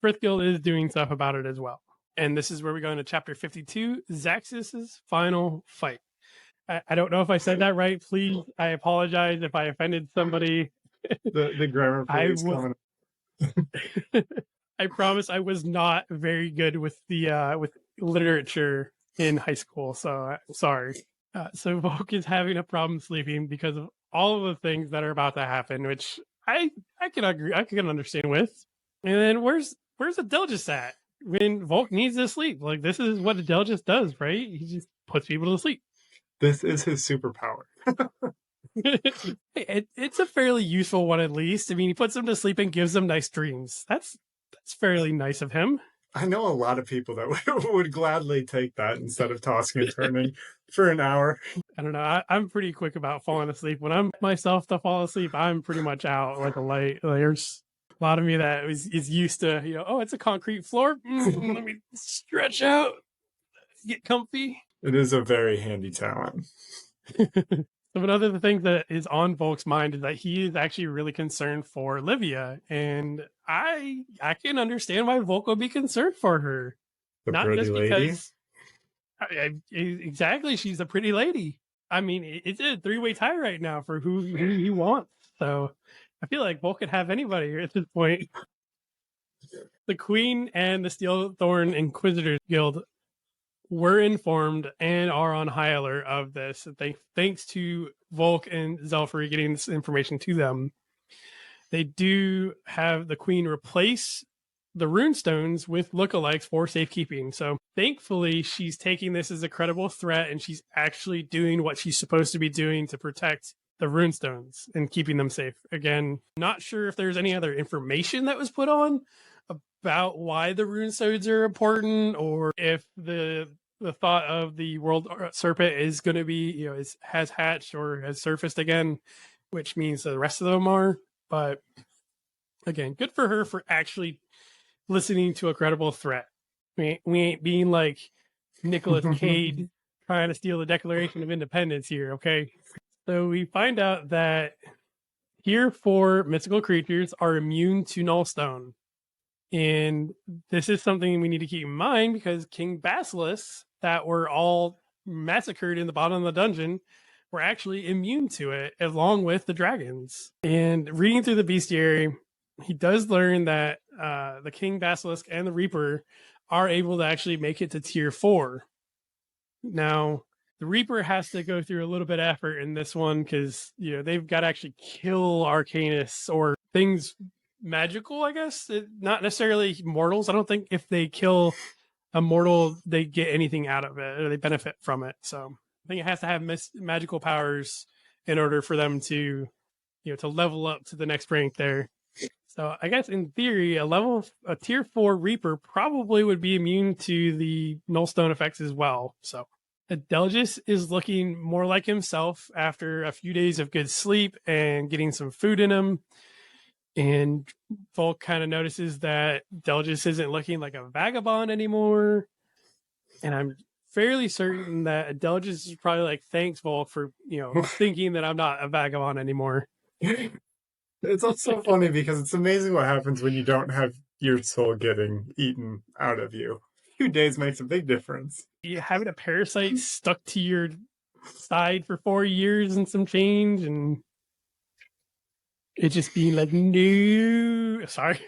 Frith Guild is doing stuff about it as well. And this is where we go into chapter 52, Zaxis' final fight. I don't know if I said that right. Please, I apologize if I offended somebody. The grammar police coming. I promise I was not very good with the with literature in high school, so sorry. So Volke is having a problem sleeping because of all of the things that are about to happen, which I can agree, I can understand with. And then where's Adelgis at when Volke needs to sleep? Like, this is what Adelgis does, right? He just puts people to sleep. This is his superpower. It's a fairly useful one, at least. I mean, he puts them to sleep and gives them nice dreams. That's fairly nice of him. I know a lot of people that would gladly take that instead of tossing and turning for an hour. I don't know. I'm pretty quick about falling asleep. When I'm myself to fall asleep, I'm pretty much out like a light. There's a lot of me that is used to, oh, it's a concrete floor. Let me stretch out, get comfy. It is a very handy talent. So one of the things that is on Volke's mind is that he is actually really concerned for Livia, and I can understand why Volke would be concerned for her. The Not pretty just lady. because exactly, she's a pretty lady. I mean, it's a three-way tie right now for who he wants. So I feel like Volke could have anybody at this point. The Queen and the Steelthorn Inquisitors Guild were informed and are on high alert of this. Thanks to Volke and Zelfrey getting this information to them. They do have the Queen replace the runestones with lookalikes for safekeeping. So thankfully, she's taking this as a credible threat, and she's actually doing what she's supposed to be doing to protect the runestones and keeping them safe. Again, not sure if there's any other information that was put on about why the runestones are important, or if the thought of the world serpent is going to be, has hatched or has surfaced again, which means the rest of them are. But again, good for her for actually listening to a credible threat. We ain't being like Nicholas Cage trying to steal the Declaration of Independence here, okay? So we find out that here 4 mystical creatures are immune to Nullstone. And this is something we need to keep in mind because King Basilisk, that were all massacred in the bottom of the dungeon, were actually immune to it, along with the dragons. And reading through the bestiary, he does learn that the King Basilisk and the Reaper are able to actually make it to tier 4. Now, the Reaper has to go through a little bit of effort in this one because, they've got to actually kill Arcanists or things magical, I guess. Not necessarily mortals. I don't think if they kill a mortal, they get anything out of it or they benefit from it. So I think it has to have magical powers in order for them to, to level up to the next rank there. So I guess in theory, a tier 4 Reaper probably would be immune to the Nullstone effects as well. So Adelgis is looking more like himself after a few days of good sleep and getting some food in him. And Volke kind of notices that Adelgis isn't looking like a vagabond anymore. And I'm fairly certain that Adelgis is probably like, thanks, Volke, for, thinking that I'm not a vagabond anymore. It's also funny because it's amazing what happens when you don't have your soul getting eaten out of you. A few days makes a big difference. You having a parasite stuck to your side for 4 years and some change, and it just being like, no, sorry.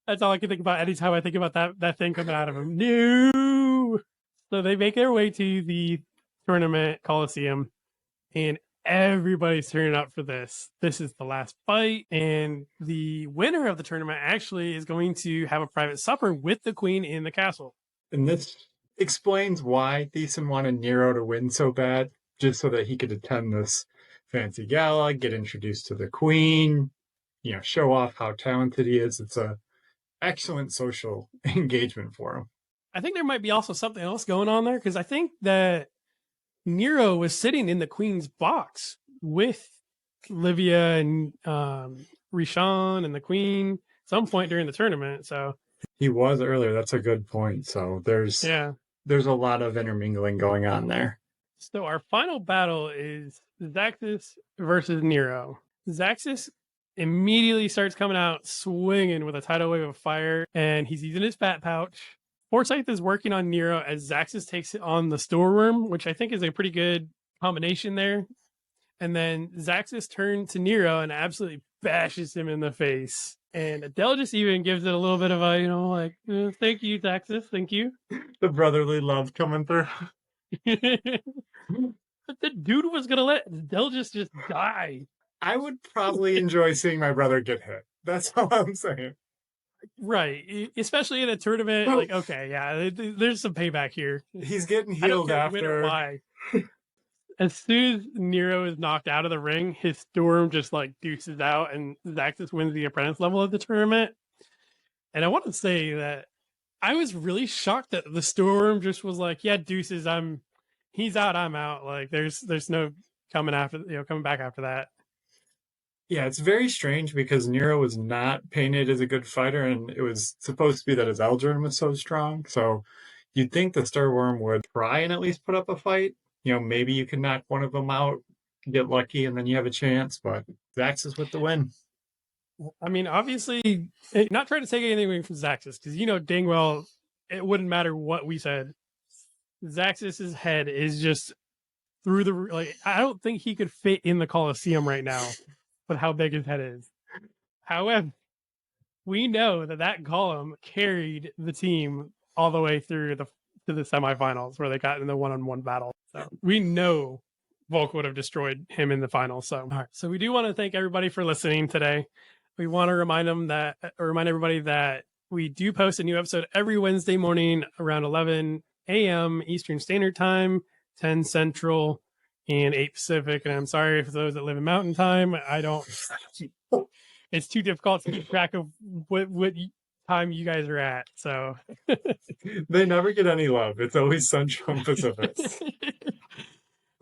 That's all I can think about anytime I think about that thing coming out of him. No. So they make their way to the tournament Coliseum, and everybody's turning up for this. This is the last fight, and the winner of the tournament actually is going to have a private supper with the Queen in the castle. And this explains why Thiessen wanted Niro to win so bad, just so that he could attend this fancy gala, get introduced to the Queen, show off how talented he is. It's a excellent social engagement for him. I think there might be also something else going on there, because I think that Niro was sitting in the Queen's box with Livia and Rishon and the Queen some point during the tournament. So he was earlier. That's a good point. So there's a lot of intermingling going on there. So our final battle is Zaxis versus Niro. Zaxis immediately starts coming out swinging with a tidal wave of fire, and he's using his fat pouch. Forsyth is working on Niro as Zaxis takes on the storeworm, which I think is a pretty good combination there. And then Zaxis turns to Niro and absolutely bashes him in the face. And Adelgis even gives it a little bit of a, thank you, Zaxis, thank you. The brotherly love coming through. But the dude was going to let Adelgis just die. I would probably enjoy seeing my brother get hit. That's all I'm saying. Right. Especially in a tournament. Like, okay, yeah, there's some payback here. He's getting healed after. Why. As soon as Niro is knocked out of the ring, his storm just like deuces out, and Zaxis wins the apprentice level of the tournament. And I want to say that I was really shocked that the storm just was like, yeah, deuces, he's out, I'm out. Like there's no coming back after that. Yeah, it's very strange because Niro was not painted as a good fighter, and it was supposed to be that his Eldrin was so strong. So you'd think the Starworm would try and at least put up a fight. Maybe you can knock one of them out, get lucky, and then you have a chance. But Zaxis with the win. I mean, obviously, not trying to take anything away from Zaxis, because dang well it wouldn't matter what we said. Zaxis's head is just through the I don't think he could fit in the Coliseum right now with how big his head is. However, we know that column carried the team all the way through to the semifinals where they got in the one-on-one battle. So we know Volke would have destroyed him in the finals. So, all right. So we do want to thank everybody for listening today. We want to remind everybody that we do post a new episode every Wednesday morning around 11 a.m. Eastern Standard Time, 10 Central, and 8 Pacific. And I'm sorry for those that live in Mountain Time. It's too difficult to keep track of what time you guys are at. So they never get any love. It's always Central and Pacific.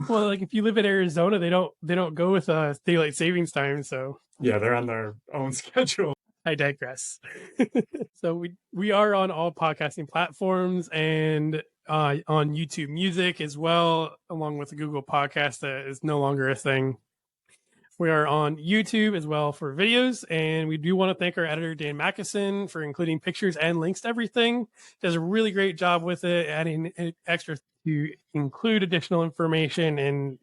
Well, like if you live in Arizona, they don't go with daylight savings time. So yeah, they're on their own schedule. I digress. So we are on all podcasting platforms and on YouTube Music as well, along with the Google Podcast that is no longer a thing. We are on YouTube as well for videos, and we do want to thank our editor, Dan Mackison, for including pictures and links to everything. Does a really great job with it, adding extra to include additional information and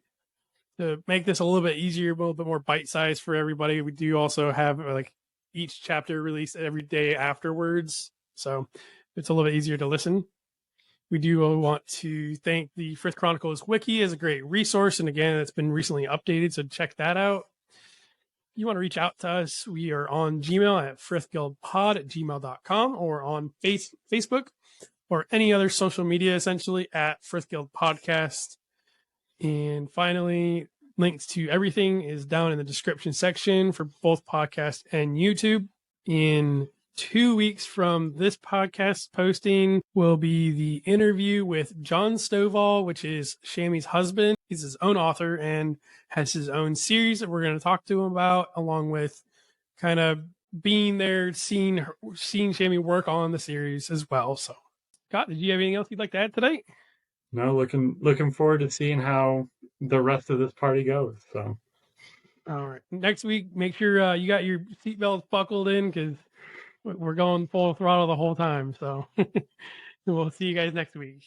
to make this a little bit easier, a little bit more bite-sized for everybody. We do also have each chapter released every day afterwards, so it's a little bit easier to listen. We do want to thank the Frith Chronicles Wiki as a great resource. And again, it's been recently updated, so check that out. If you want to reach out to us, we are on Gmail at frithguildpod@gmail.com or on Facebook or any other social media, essentially, at Frith Guild Podcast. And finally, links to everything is down in the description section for both podcast and YouTube. In 2 weeks from this podcast posting will be the interview with John Stovall, which is Shammy's husband. He's his own author and has his own series that we're going to talk to him about, along with kind of being there, seeing Shammy work on the series as well. So, Scott, did you have anything else you'd like to add today? No, looking forward to seeing how the rest of this party goes. So, all right, next week, make sure you got your seatbelts buckled in because we're going full throttle the whole time. So we'll see you guys next week.